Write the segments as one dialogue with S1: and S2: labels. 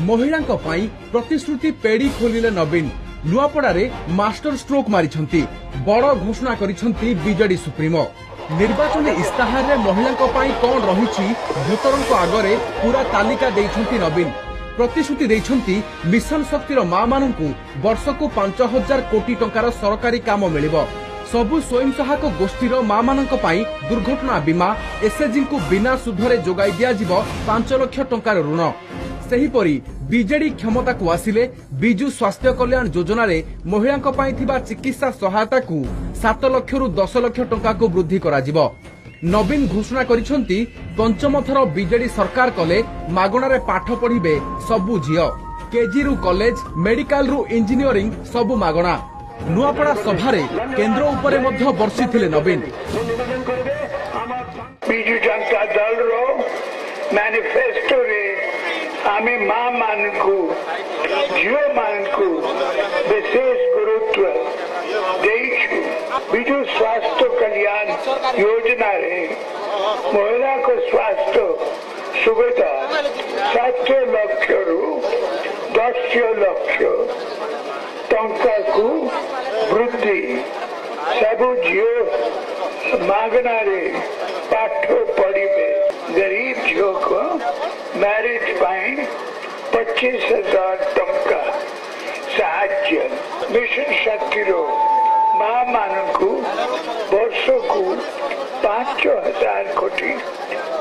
S1: महिला प्रतिश्रुति पेड़ी खोलिले नवीन नुआपड़ारे master stroke मारिछंती बड़ घोषणा करिछंती बीजेडी सुप्रीमो। निर्वाचन इस्ताहार रे महिला कौन रही भोटर आगरे पूरा तालिका देइछंती नवीन। प्रतिश्रुति देइछंती मिशन शक्तिर मां मानकु वर्षकु 5000 कोटी टंकार सरकारी काम मिलिबो। सबु स्वयं सहायक गोष्ठीर मां मानक पई दुर्घटना बीमा एसएचजी को बिना सुधरे जोगाई दिया जिवो 5 लाख टंकार ऋण। सेहीपरि बीजेडी क्षमता को आसिले बिजु स्वास्थ्य कल्याण योजना रे महिला पई थिबा चिकित्सा सहायता को 7 लाख रु 10 लाख टंका को वृद्धि करा जिवो। नवीन घोषणा करिसंती पंचम थर बीजेडी सरकार कले मागणा रे पाठ पढ़िबे सबु झियो। केजी रु कॉलेज मेडिकल रु इंजीनियरिंग सबु मागणा। नुआपड़ा सभारे केंद्र उपरे मध्य बर्षिथिले नवीन।
S2: बिजु जनता दल रो मैनिफेस्टो रे आमे मां मानकु झियो मानकु विशेष गुरुत्व देइछु। बिजु स्वास्थ्य कल्याण योजना रे महिला को स्वास्थ्य सुविधा 7 लाख रु 10 लाख टंका को वृद्धि। सबु झियो मागना रे पाठ पढ़िबे। गरीब झियो को मैरिज पाई 25,000 टंका साहाय्य। मिशन शक्तिर मां मानकु वर्षकु 5,000 कोटी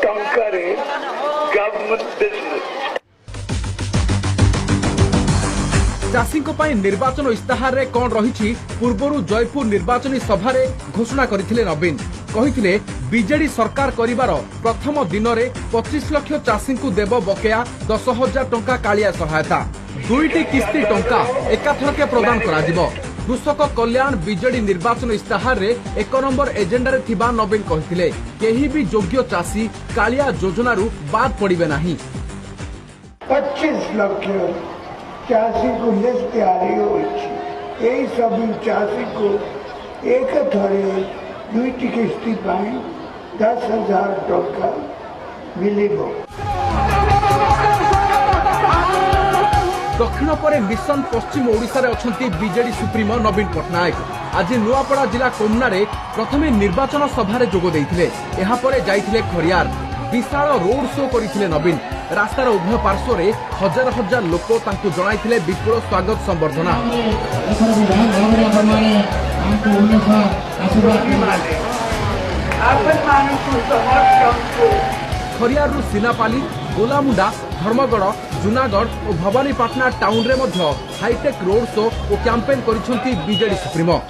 S2: टंका रे गवर्नमेंट बिजनेस।
S1: चाषी निर्वाचन इस्ताहार रे कौन रही पूर्वर जयपुर निर्वाचनी सभा घोषणा करथिले नवीन। कहिथिले बीजेडी सरकार करिवार प्रथम दिन में 25 लाख चाषी को देव बकेया 10,000 टंका कालिया सहायता। 2टी किस्ती टंका एकाथरके प्रदान कराजिबो। कृषक कल्याण बीजेडी निर्वाचन इस्ताहार रे 1 नंबर एजेंडा रे थिबा नवीन कहिथिले केही भी योग्य चाषी कालिया योजना रु बाद पड़िबे नाही।
S2: 25 लाख चाषी को लिस्ट तैयारी होई सभी चाषी को एक थरे 2टी किस्ती पाई 10,000 टंका मिलिबो।
S1: दक्षिण पर मिशन पश्चिम ओडिशा रे अछंती बीजेडी सुप्रीमो नवीन पटनायक। आज नुआपड़ा जिला कोमना रे प्रथमे निर्वाचन सभा रे जोग देइथिले। एहा परे जाइथिले खरियार विशाल रोड शो करिथिले नवीन। रास्तार उभय पार्श्व रे हजार हजार लोक तांकु जणाइथिले विपुल स्वागत संबर्धना। खरियारु सिनापाली गोलामुंडा धर्मगढ़ जूनागढ़ और भवानीपाटना टाउन रे मध्य हाईटेक रोड शो और कैंपेन करिसंती बीजेडी सुप्रीमो।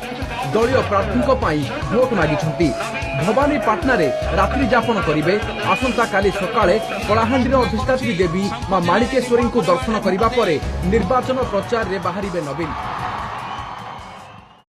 S1: दलीय प्रार्थी भोट मागिछंती। भवानीपाटना रे रात्रि जापन करिवे। आसंता काली सकाळे कलाहांडी अधिष्ठात्री देवी मां माणिकेश्वरी को दर्शन करिबा परे निर्वाचन प्रचार रे बाहरिबे नवीन।